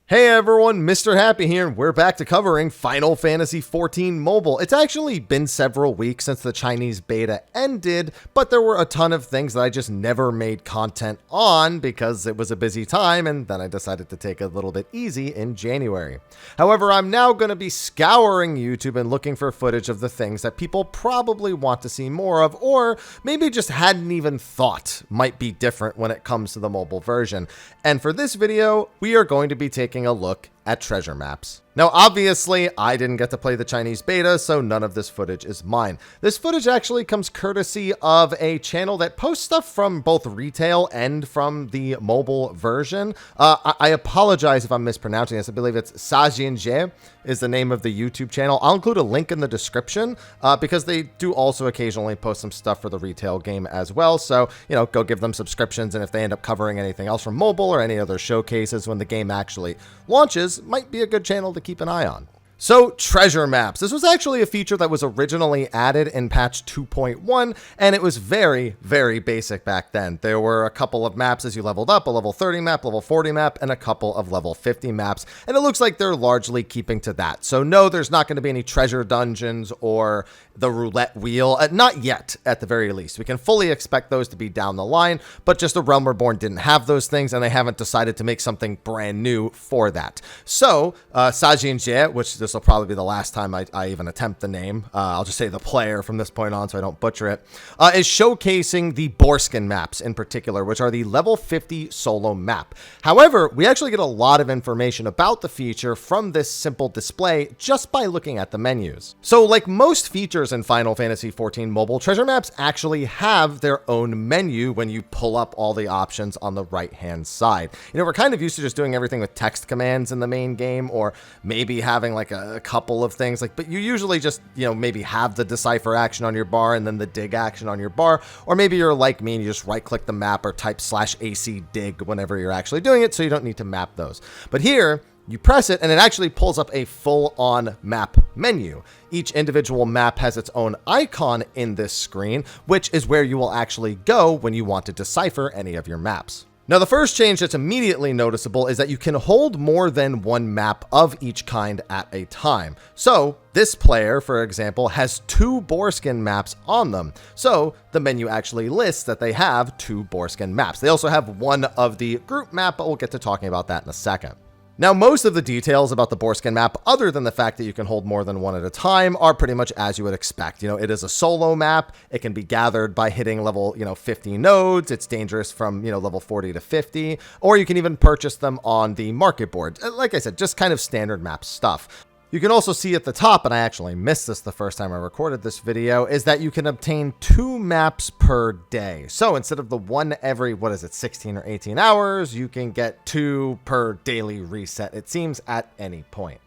Hey everyone, Mr. Happy here, and we're back to covering Final Fantasy XIV Mobile. It's actually been several weeks since the Chinese beta ended, but there were a ton of things that I just never made content on because it was a busy time, and then I decided to take it a little bit easy in January. However, I'm now going to be scouring YouTube and looking for footage of the things that people probably want to see more of, or maybe just hadn't even thought might be different when it comes to the mobile version. And for this video, we are going to be taking a look at treasure maps. Now, obviously, I didn't get to play the Chinese beta, so none of this footage is mine. This footage actually comes courtesy of a channel that posts stuff from both retail and from the mobile version. I apologize if I'm mispronouncing this. I believe it's FFXIV is the name of the YouTube channel. I'll include a link in the description because they do also occasionally post some stuff for the retail game as well. So, you know, go give them subscriptions, and if they end up covering anything else from mobile or any other showcases when the game actually launches, might be a good channel to keep an eye on. So, treasure maps. This was actually a feature that was originally added in patch 2.1, and it was very, very basic back then. There were a couple of maps as you leveled up, a level 30 map, level 40 map, and a couple of level 50 maps, and it looks like they're largely keeping to that. So no, there's not going to be any treasure dungeons or the roulette wheel, not yet, at the very least. We can fully expect those to be down the line, but just the Realm Reborn didn't have those things, and they haven't decided to make something brand new for that. So, FFXIV, which this will probably be the last time I even attempt the name. I'll just say the player from this point on so I don't butcher it, is showcasing the Borkin Maps in particular, which are the level 50 solo map. However, we actually get a lot of information about the feature from this simple display just by looking at the menus. So like most features in Final Fantasy XIV Mobile, treasure maps actually have their own menu when you pull up all the options on the right-hand side. You know, we're kind of used to just doing everything with text commands in the main game, or maybe having like a couple of things, but you usually just, you know, maybe have the decipher action on your bar and then the dig action on your bar, or maybe you're like me and you just right click the map or type /AC dig whenever you're actually doing it, so you don't need to map those. But here, you press it and it actually pulls up a full-on map menu. Each individual map has its own icon in this screen, which is where you will actually go when you want to decipher any of your maps. Now, the first change that's immediately noticeable is that you can hold more than one map of each kind at a time. So this player, for example, has 2 Borkin maps on them. So the menu actually lists that they have 2 Borkin maps. They also have one of the group map, but we'll get to talking about that in a second. Now, most of the details about the Borkin map, other than the fact that you can hold more than one at a time, are pretty much as you would expect. You know, it is a solo map. It can be gathered by hitting level, 50 nodes. It's dangerous from, level 40 to 50, or you can even purchase them on the market board. Like I said, just kind of standard map stuff. You can also see at the top, and I actually missed this the first time I recorded this video, is that you can obtain 2 maps per day. So instead of the one every, 16 or 18 hours, you can get 2 per daily reset, it seems, at any point.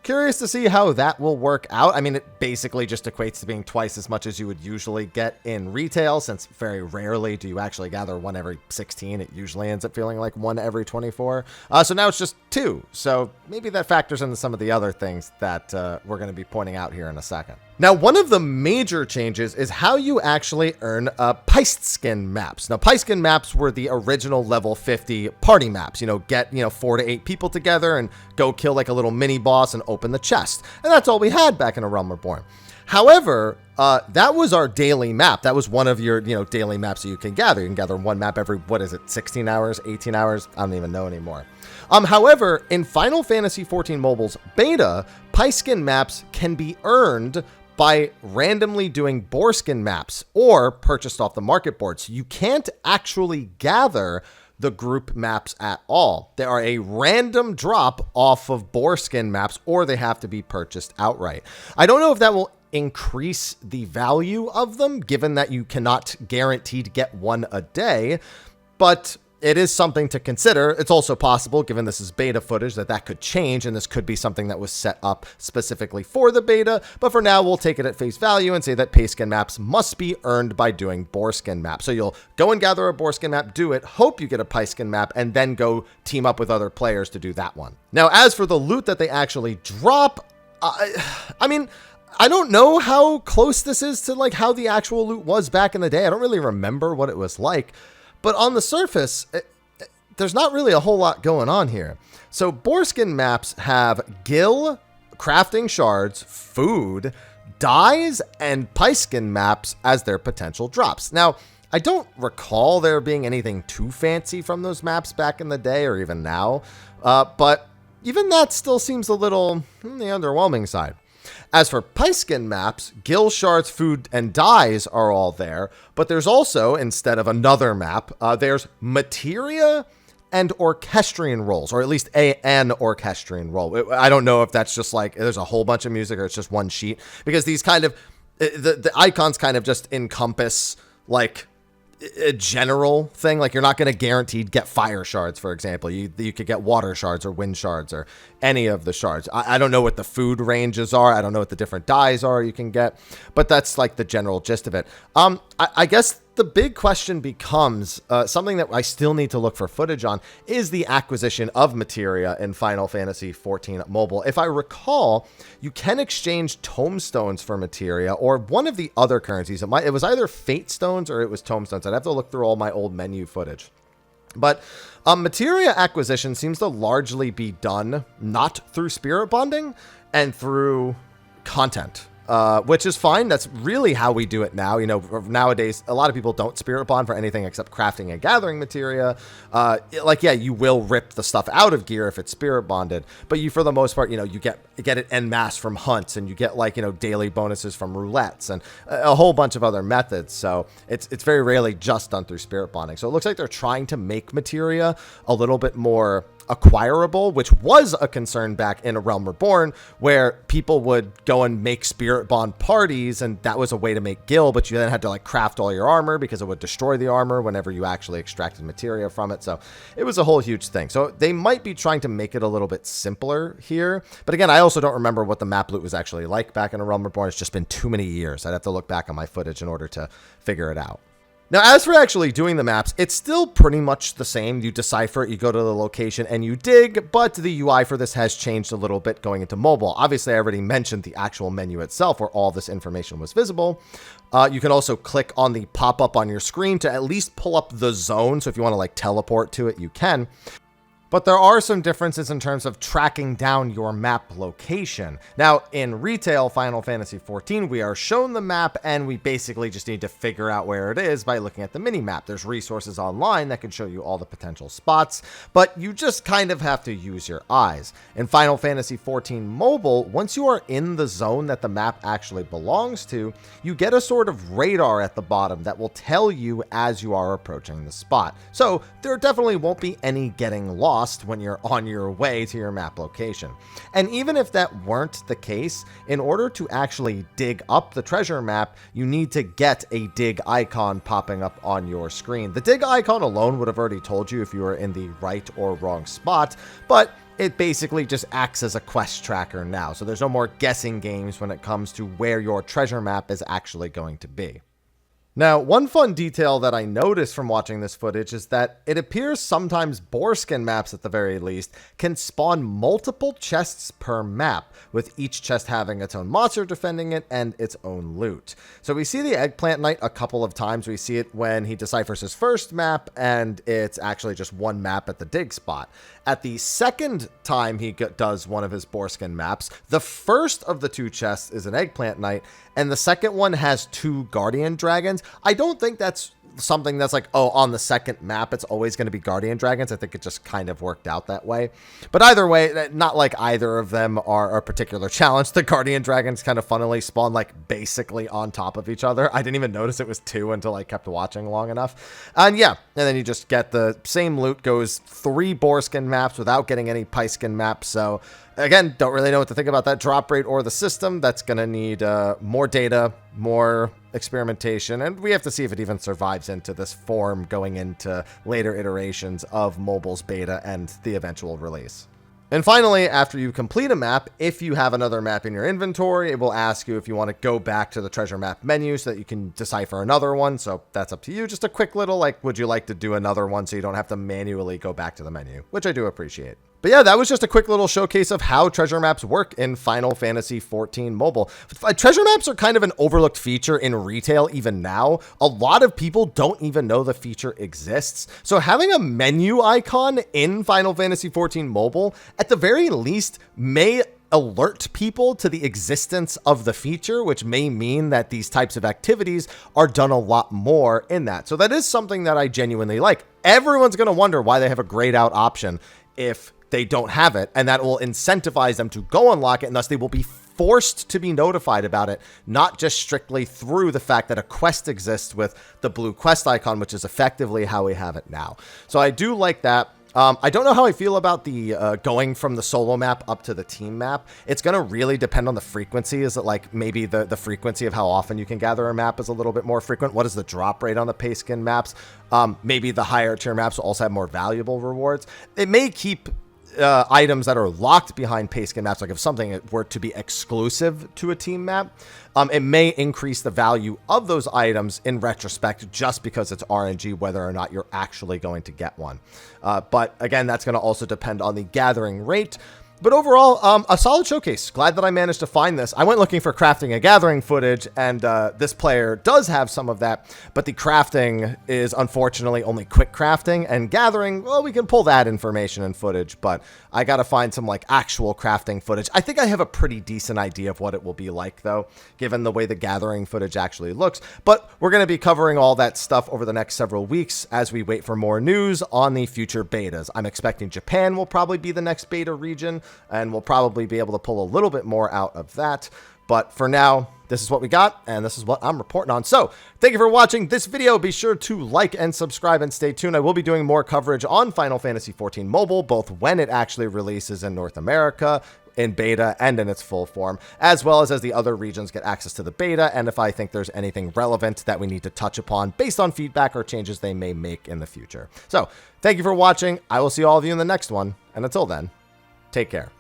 Curious to see how that will work out. I mean, it basically just equates to being twice as much as you would usually get in retail, since very rarely do you actually gather one every 16. It usually ends up feeling like one every 24. So now it's just 2. So maybe that factors into some of the other things that we're going to be pointing out here in a second. Now, one of the major changes is how you actually earn Peiskin maps. Now, Peiskin maps were the original level 50 party maps. Get 4 to 8 people together and go kill like a little mini boss and open the chest. And that's all we had back in A Realm Reborn. However, that was our daily map. That was one of your, daily maps that you can gather. You can gather one map every, 16 hours, 18 hours? I don't even know anymore. However, in Final Fantasy XIV Mobile's beta, Peiskin maps can be earned by randomly doing Borkin maps or purchased off the market board. So you can't actually gather the group maps at all. They are a random drop off of Borkin maps, or they have to be purchased outright. I don't know if that will increase the value of them, given that you cannot guarantee to get one a day, but it is something to consider. It's also possible, given this is beta footage, that could change, and this could be something that was set up specifically for the beta. But for now, we'll take it at face value and say that Peiskin maps must be earned by doing Borkin maps. So you'll go and gather a Borkin map, do it, hope you get a Peiskin map, and then go team up with other players to do that one. Now, as for the loot that they actually drop, I mean, I don't know how close this is to like how the actual loot was back in the day. I don't really remember what it was like. But on the surface, there's not really a whole lot going on here. So Borkin Maps have gil, crafting shards, food, dyes, and Piskin maps as their potential drops. Now, I don't recall there being anything too fancy from those maps back in the day or even now, but even that still seems a little on the underwhelming side. As for Piskin maps, gil shards, food, and dyes are all there, but there's also, instead of another map, there's materia and orchestrion rolls, or at least an orchestrion roll. I don't know if that's just like there's a whole bunch of music or it's just one sheet, because these kind of, the icons kind of just encompass like a general thing. Like, you're not going to guaranteed get fire shards, for example. You could get water shards or wind shards or any of the shards. I don't know what the food ranges are. I don't know what the different dyes are you can get, but that's like the general gist of it. I guess the big question becomes, something that I still need to look for footage on, is the acquisition of materia in Final Fantasy XIV Mobile. If I recall, you can exchange tomestones for materia or one of the other currencies. It was either fate stones or it was tomestones. I'd have to look through all my old menu footage. But materia acquisition seems to largely be done not through spirit bonding and through content. Which is fine. That's really how we do it now. You know, nowadays, a lot of people don't spirit bond for anything except crafting and gathering materia. Yeah, you will rip the stuff out of gear if it's spirit bonded, but you, for the most part, you know, you get it en masse from hunts, and you get, like, you know, daily bonuses from roulettes and a whole bunch of other methods. So it's very rarely just done through spirit bonding. So it looks like they're trying to make materia a little bit more acquirable, which was a concern back in A Realm Reborn, where people would go and make spirit bond parties, and that was a way to make gil, but you then had to like craft all your armor because it would destroy the armor whenever you actually extracted materia from it. So it was a whole huge thing. So they might be trying to make it a little bit simpler here, but again, I also don't remember what the map loot was actually like back in A Realm Reborn. It's just been too many years. I'd have to look back on my footage in order to figure it out. Now, as for actually doing the maps, it's still pretty much the same. You decipher it, you go to the location, and you dig, but the UI for this has changed a little bit going into mobile. Obviously, I already mentioned the actual menu itself where all this information was visible. You can also click on the pop-up on your screen to at least pull up the zone, so if you want to like teleport to it, you can. But there are some differences in terms of tracking down your map location. Now, in retail Final Fantasy XIV, we are shown the map, and we basically just need to figure out where it is by looking at the mini-map. There's resources online that can show you all the potential spots, but you just kind of have to use your eyes. In Final Fantasy XIV Mobile, once you are in the zone that the map actually belongs to, you get a sort of radar at the bottom that will tell you as you are approaching the spot. So there definitely won't be any getting lost when you're on your way to your map location. And even if that weren't the case, in order to actually dig up the treasure map, you need to get a dig icon popping up on your screen. The dig icon alone would have already told you if you were in the right or wrong spot, but it basically just acts as a quest tracker now. So there's no more guessing games when it comes to where your treasure map is actually going to be. Now, one fun detail that I noticed from watching this footage is that it appears sometimes Borkin Maps, at the very least, can spawn multiple chests per map, with each chest having its own monster defending it and its own loot. So we see the Eggplant Knight a couple of times. We see it when he deciphers his first map, and it's actually just one map at the dig spot. At the second time he does one of his Borkin Maps, the first of the two chests is an Eggplant Knight, and the second one has two Guardian Dragons. I don't think that's something that's like, oh, on the second map, it's always going to be Guardian Dragons. I think it just kind of worked out that way. But either way, not like either of them are a particular challenge. The Guardian Dragons kind of funnily spawn like basically on top of each other. I didn't even notice it was two until I kept watching long enough. And yeah, and then you just get the same loot, goes 3 Borkin Maps without getting any Piskin maps. So again, don't really know what to think about that drop rate or the system. That's going to need more data, more experimentation, and we have to see if it even survives into this form going into later iterations of mobile's beta and the eventual release. And finally, after you complete a map, if you have another map in your inventory, it will ask you if you want to go back to the treasure map menu so that you can decipher another one. So that's up to you. Just a quick little, like, would you like to do another one so you don't have to manually go back to the menu, which I do appreciate. But yeah, that was just a quick little showcase of how treasure maps work in Final Fantasy XIV Mobile. Treasure maps are kind of an overlooked feature in retail even now. A lot of people don't even know the feature exists. So having a menu icon in Final Fantasy XIV Mobile, at the very least, may alert people to the existence of the feature, which may mean that these types of activities are done a lot more in that. So that is something that I genuinely like. Everyone's going to wonder why they have a grayed out option if they don't have it, and that will incentivize them to go unlock it, and thus they will be forced to be notified about it, not just strictly through the fact that a quest exists with the blue quest icon, which is effectively how we have it now. So I do like that. I don't know how I feel about the going from the solo map up to the team map. It's going to really depend on the frequency. Is it like maybe the frequency of how often you can gather a map is a little bit more frequent? What is the drop rate on the pay skin maps? Maybe the higher tier maps will also have more valuable rewards. It may keep items that are locked behind pay skin maps, like if something were to be exclusive to a team map, it may increase the value of those items in retrospect just because it's RNG, whether or not you're actually going to get one. But again, that's going to also depend on the gathering rate. But overall, a solid showcase. Glad that I managed to find this. I went looking for crafting and gathering footage, and this player does have some of that, but the crafting is unfortunately only quick crafting, and gathering, well, we can pull that information and footage, but I gotta find some like actual crafting footage. I think I have a pretty decent idea of what it will be like, though, given the way the gathering footage actually looks. But we're gonna be covering all that stuff over the next several weeks as we wait for more news on the future betas. I'm expecting Japan will probably be the next beta region, and we'll probably be able to pull a little bit more out of that. But for now, this is what we got, and this is what I'm reporting on. So thank you for watching this video. Be sure to like and subscribe and stay tuned. I will be doing more coverage on Final Fantasy XIV Mobile, both when it actually releases in North America, in beta, and in its full form, as well as the other regions get access to the beta, and if I think there's anything relevant that we need to touch upon based on feedback or changes they may make in the future. So thank you for watching. I will see all of you in the next one, and until then, take care.